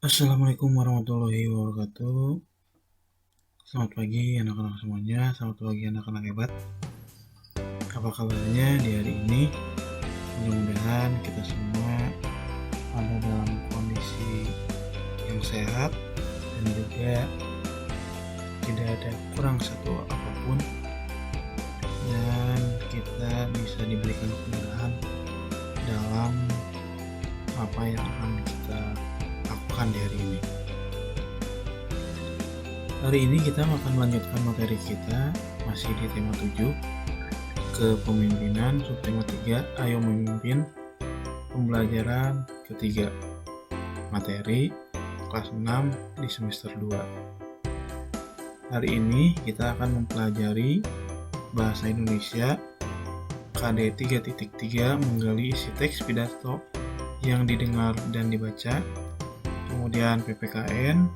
Assalamualaikum warahmatullahi wabarakatuh. Selamat pagi anak-anak semuanya, selamat pagi anak-anak hebat. Apa kabarnya di hari ini? Mudah-mudahan kita semua ada dalam kondisi yang sehat dan juga tidak ada kurang satu apapun, dan kita bisa diberikan kemudahan dalam apa yang akan kita lakukan di hari ini. Hari ini kita akan melanjutkan materi kita masih di tema 7, kepemimpinan, subtema 3, ayo memimpin, pembelajaran ketiga, materi kelas 6 di semester 2. Hari ini kita akan mempelajari bahasa Indonesia KD 3.3 menggali isi teks pidato yang didengar dan dibaca. Kemudian PPKN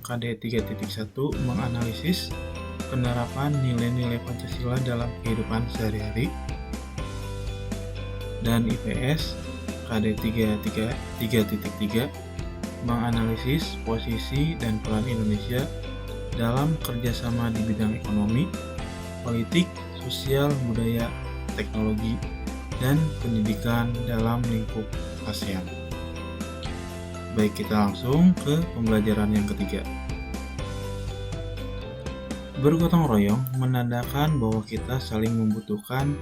KD 3.1 menganalisis penerapan nilai-nilai Pancasila dalam kehidupan sehari-hari. Dan IPS KD 3.3 menganalisis posisi dan peran Indonesia dalam kerjasama di bidang ekonomi, politik, sosial, budaya, teknologi, dan pendidikan dalam lingkup ASEAN. Baik, kita langsung ke pembelajaran yang ketiga. Bergotong royong menandakan bahwa kita saling membutuhkan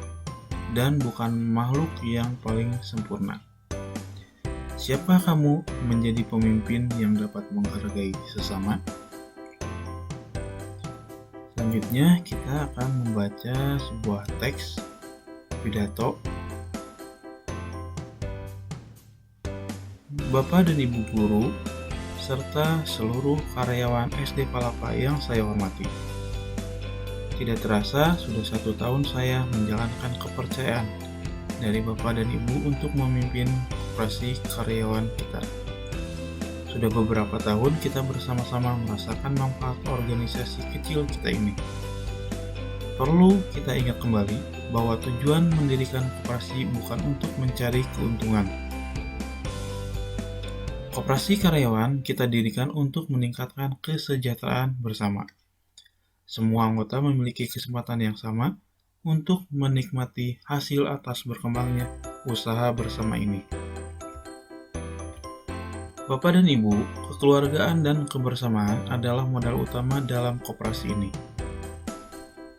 dan bukan makhluk yang paling sempurna. Siapakah kamu menjadi pemimpin yang dapat menghargai sesama? Selanjutnya kita akan membaca sebuah teks pidato. Bapak dan Ibu guru, serta seluruh karyawan SD Palapa yang saya hormati. Tidak terasa sudah 1 tahun saya menjalankan kepercayaan dari Bapak dan Ibu untuk memimpin koperasi karyawan kita. Sudah beberapa tahun kita bersama-sama merasakan manfaat organisasi kecil kita ini. Perlu kita ingat kembali bahwa tujuan mendirikan koperasi bukan untuk mencari keuntungan. Koperasi karyawan kita dirikan untuk meningkatkan kesejahteraan bersama. Semua anggota memiliki kesempatan yang sama untuk menikmati hasil atas berkembangnya usaha bersama ini. Bapak dan Ibu, kekeluargaan dan kebersamaan adalah modal utama dalam koperasi ini.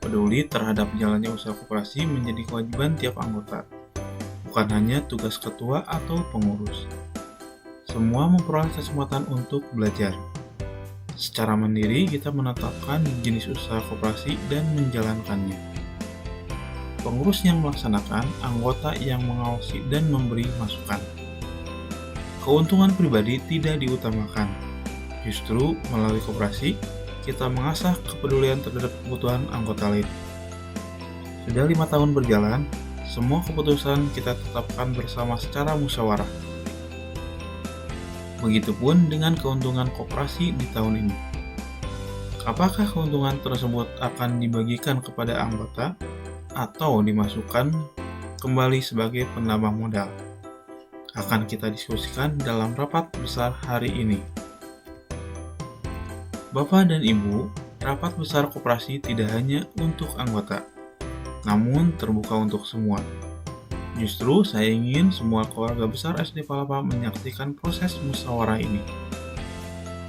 Peduli terhadap jalannya usaha koperasi menjadi kewajiban tiap anggota, bukan hanya tugas ketua atau pengurus. Semua memperoleh kesempatan untuk belajar. Secara mandiri, kita menetapkan jenis usaha koperasi dan menjalankannya. Pengurus yang melaksanakan, anggota yang mengawasi dan memberi masukan. Keuntungan pribadi tidak diutamakan. Justru melalui koperasi, kita mengasah kepedulian terhadap kebutuhan anggota lain. Sudah 5 tahun berjalan, semua keputusan kita tetapkan bersama secara musyawarah. Begitupun dengan keuntungan koperasi di tahun ini. Apakah keuntungan tersebut akan dibagikan kepada anggota atau dimasukkan kembali sebagai penambah modal? Akan kita diskusikan dalam rapat besar hari ini. Bapak dan Ibu, rapat besar koperasi tidak hanya untuk anggota, namun terbuka untuk semua. Justru saya ingin semua keluarga besar SD Palapa menyaksikan proses musyawarah ini.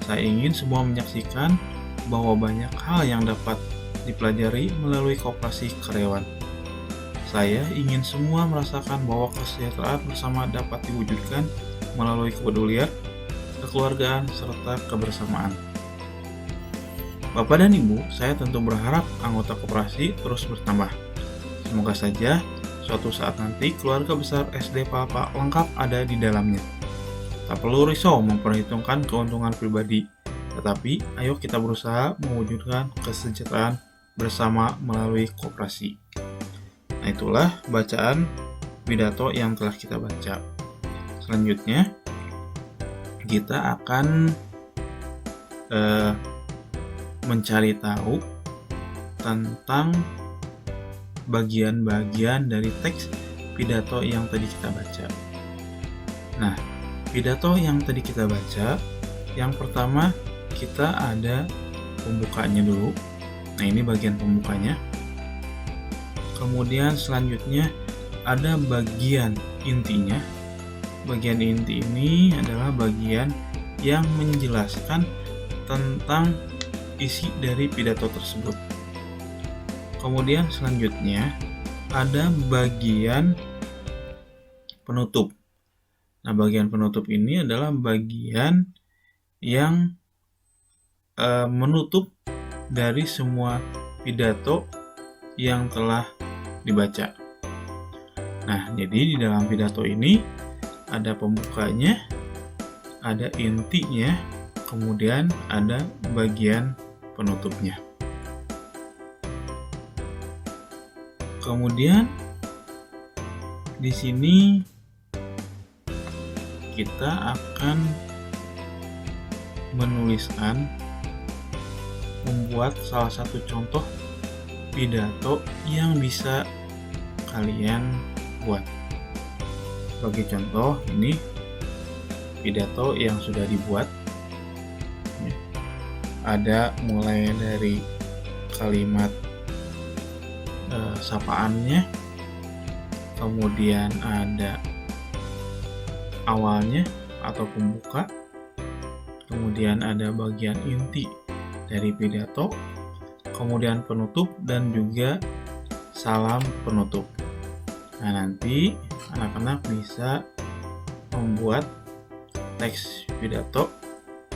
Saya ingin semua menyaksikan bahwa banyak hal yang dapat dipelajari melalui koperasi karyawan. Saya ingin semua merasakan bahwa kesejahteraan bersama dapat diwujudkan melalui kepedulian, kekeluargaan, serta kebersamaan. Bapak dan Ibu, saya tentu berharap anggota koperasi terus bertambah. Semoga saja suatu saat nanti keluarga besar SD Papa lengkap ada di dalamnya. Tak perlu risau memperhitungkan keuntungan pribadi, tetapi ayo kita berusaha mewujudkan kesejahteraan bersama melalui koperasi. Nah, itulah bacaan pidato yang telah kita baca. Selanjutnya, kita akan mencari tahu tentang bagian-bagian dari teks pidato yang tadi kita baca. Nah, pidato yang tadi kita baca, yang pertama kita ada pembukanya dulu. Nah, ini bagian pembukanya. Kemudian selanjutnya ada bagian intinya. Bagian inti ini adalah bagian yang menjelaskan tentang isi dari pidato tersebut. Kemudian selanjutnya ada bagian penutup. Nah, bagian penutup ini adalah bagian yang menutup dari semua pidato yang telah dibaca. Nah, jadi di dalam pidato ini ada pembukanya, ada intinya, kemudian ada bagian penutupnya. Kemudian di sini kita akan membuat salah satu contoh pidato yang bisa kalian buat. Sebagai contoh, ini pidato yang sudah dibuat. Ada mulai dari kalimat sapaannya, kemudian ada awalnya atau pembuka, kemudian ada bagian inti dari pidato, kemudian penutup, dan juga salam penutup. Nah, nanti anak-anak bisa membuat teks pidato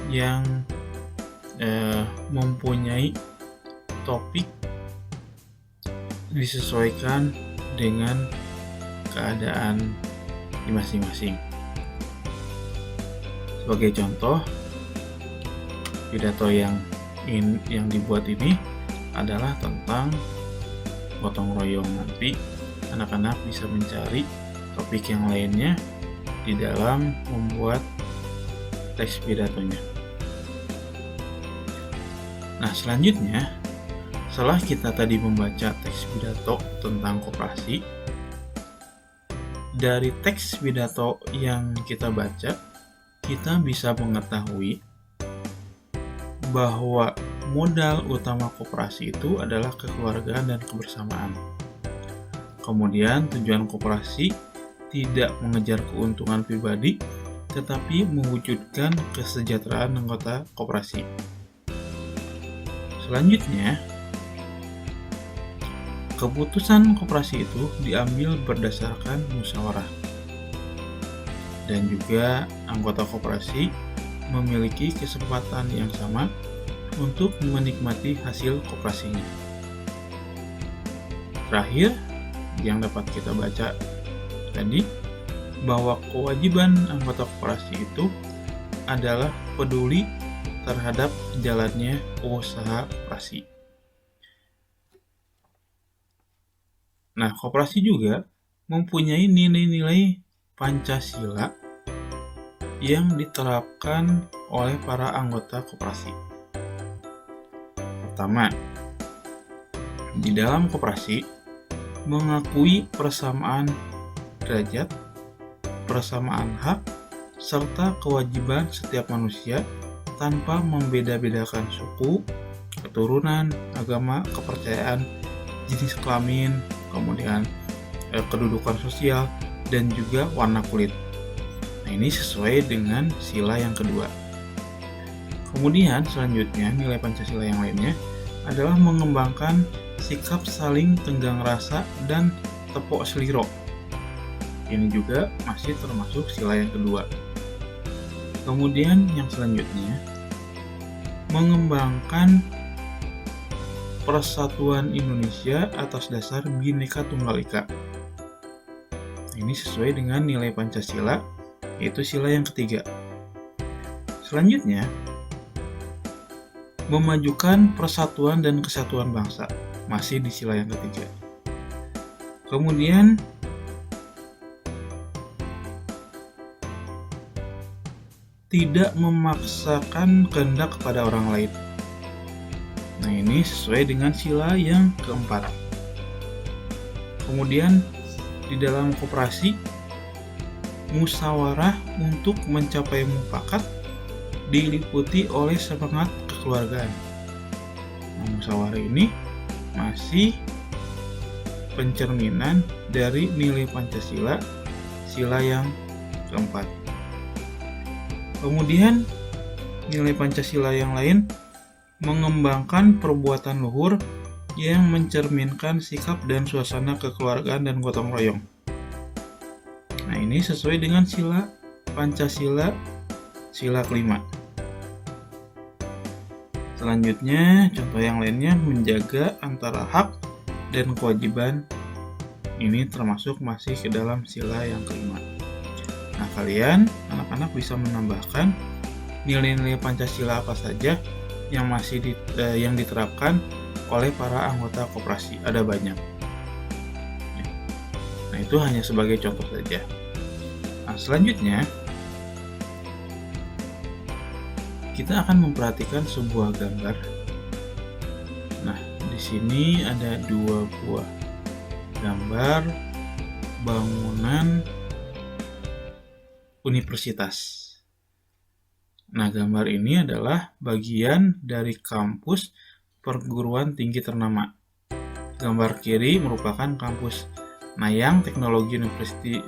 yang mempunyai topik disesuaikan dengan keadaan di masing-masing. Sebagai contoh, pidato yang dibuat ini adalah tentang gotong royong. Nanti anak-anak bisa mencari topik yang lainnya di dalam membuat teks pidatonya. Nah, selanjutnya, setelah kita tadi membaca teks pidato tentang koperasi, dari teks pidato yang kita baca, kita bisa mengetahui bahwa modal utama koperasi itu adalah kekeluargaan dan kebersamaan. Kemudian tujuan koperasi tidak mengejar keuntungan pribadi, tetapi mewujudkan kesejahteraan anggota koperasi. Selanjutnya, keputusan koperasi itu diambil berdasarkan musyawarah. Dan juga anggota koperasi memiliki kesempatan yang sama untuk menikmati hasil koperasinya. Terakhir, yang dapat kita baca tadi, bahwa kewajiban anggota koperasi itu adalah peduli terhadap jalannya usaha koperasi. Nah, koperasi juga mempunyai nilai-nilai Pancasila yang diterapkan oleh para anggota koperasi. Pertama, di dalam koperasi mengakui persamaan derajat, persamaan hak, serta kewajiban setiap manusia tanpa membeda-bedakan suku, keturunan, agama, kepercayaan, jenis kelamin, kemudian kedudukan sosial, dan juga warna kulit. Nah, ini sesuai dengan sila yang kedua. Kemudian selanjutnya nilai Pancasila yang lainnya adalah mengembangkan sikap saling tenggang rasa dan tepok seliro. Ini juga masih termasuk sila yang kedua. Kemudian yang selanjutnya, mengembangkan persatuan Indonesia atas dasar Bhinneka Tunggal Ika. Ini sesuai dengan nilai Pancasila, yaitu sila yang ketiga. Selanjutnya, memajukan persatuan dan kesatuan bangsa, masih di sila yang ketiga. Kemudian, tidak memaksakan kehendak kepada orang lain. Nah, ini sesuai dengan sila yang keempat. Kemudian, di dalam koperasi, musyawarah untuk mencapai mufakat diliputi oleh semangat kekeluargaan. Nah, musyawarah ini masih pencerminan dari nilai Pancasila, sila yang keempat. Kemudian, nilai Pancasila yang lain mengembangkan perbuatan luhur yang mencerminkan sikap dan suasana kekeluargaan dan gotong royong. Nah, ini sesuai dengan sila Pancasila, sila kelima. Selanjutnya, contoh yang lainnya menjaga antara hak dan kewajiban. Ini termasuk masih ke dalam sila yang kelima. Nah, kalian anak-anak bisa menambahkan nilai-nilai Pancasila apa saja yang masih yang diterapkan oleh para anggota koperasi. Ada banyak. Nah, itu hanya sebagai contoh saja. Nah, selanjutnya kita akan memperhatikan sebuah gambar. Nah, di sini ada dua buah gambar bangunan universitas. Nah, gambar ini adalah bagian dari kampus perguruan tinggi ternama. Gambar kiri merupakan kampus Nanyang Technology University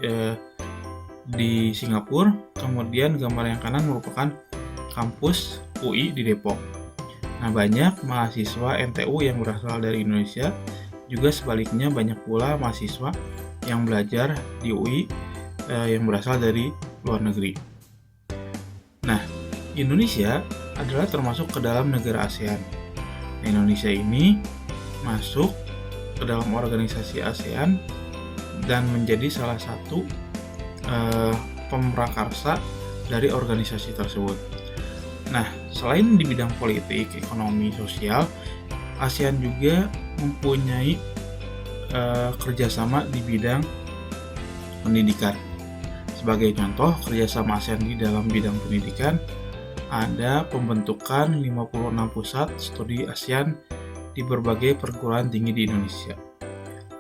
di Singapura. Kemudian gambar yang kanan merupakan kampus UI di Depok. Nah, banyak mahasiswa NTU yang berasal dari Indonesia. Juga sebaliknya banyak pula mahasiswa yang belajar di UI yang berasal dari luar negeri. Nah, Indonesia adalah termasuk ke dalam negara ASEAN. Nah, Indonesia ini masuk ke dalam organisasi ASEAN dan menjadi salah satu pemrakarsa dari organisasi tersebut. Nah, selain di bidang politik, ekonomi, sosial, ASEAN juga mempunyai kerjasama di bidang pendidikan. Sebagai contoh, kerjasama ASEAN di dalam bidang pendidikan ada pembentukan 56 pusat studi ASEAN di berbagai perguruan tinggi di Indonesia.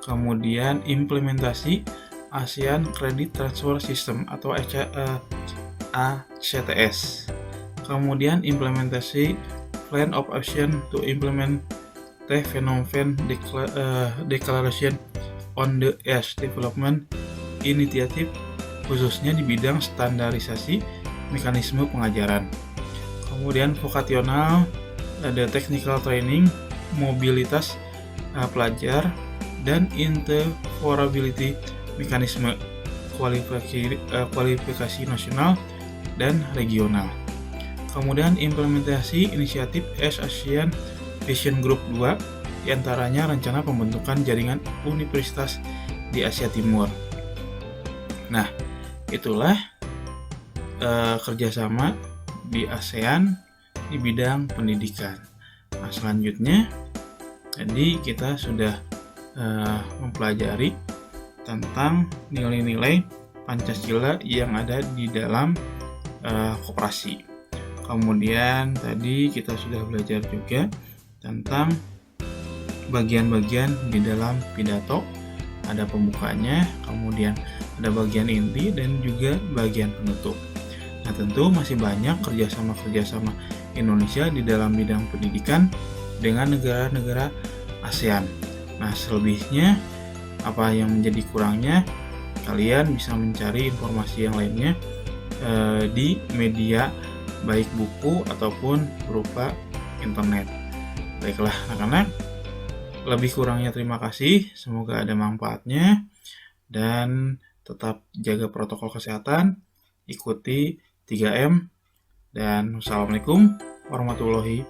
Kemudian implementasi ASEAN Credit Transfer System atau ACTS. Kemudian implementasi Plan of Action to implement the Phnom-Penh Declaration on the Aids Development Initiative, khususnya di bidang standarisasi mekanisme pengajaran. Kemudian vocational, ada technical training, mobilitas pelajar, dan interoperability mekanisme kualifikasi nasional dan regional. Kemudian implementasi inisiatif ASEAN Vision Group 2, diantaranya rencana pembentukan jaringan universitas di Asia Timur. Nah, itulah kerjasama di ASEAN di bidang pendidikan. Nah, selanjutnya tadi kita sudah mempelajari tentang nilai-nilai Pancasila yang ada di dalam koperasi. Kemudian tadi kita sudah belajar juga tentang bagian-bagian di dalam pidato. Ada pembukanya, kemudian ada bagian inti dan juga bagian penutup. Nah, tentu masih banyak kerjasama Indonesia di dalam bidang pendidikan dengan negara-negara ASEAN. Nah, selebihnya apa yang menjadi kurangnya, kalian bisa mencari informasi yang lainnya di media, baik buku ataupun berupa internet. Baiklah anak-anak, lebih kurangnya terima kasih, semoga ada manfaatnya, dan tetap jaga protokol kesehatan, ikuti 3M, dan wassalamualaikum warahmatullahi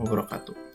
wabarakatuh.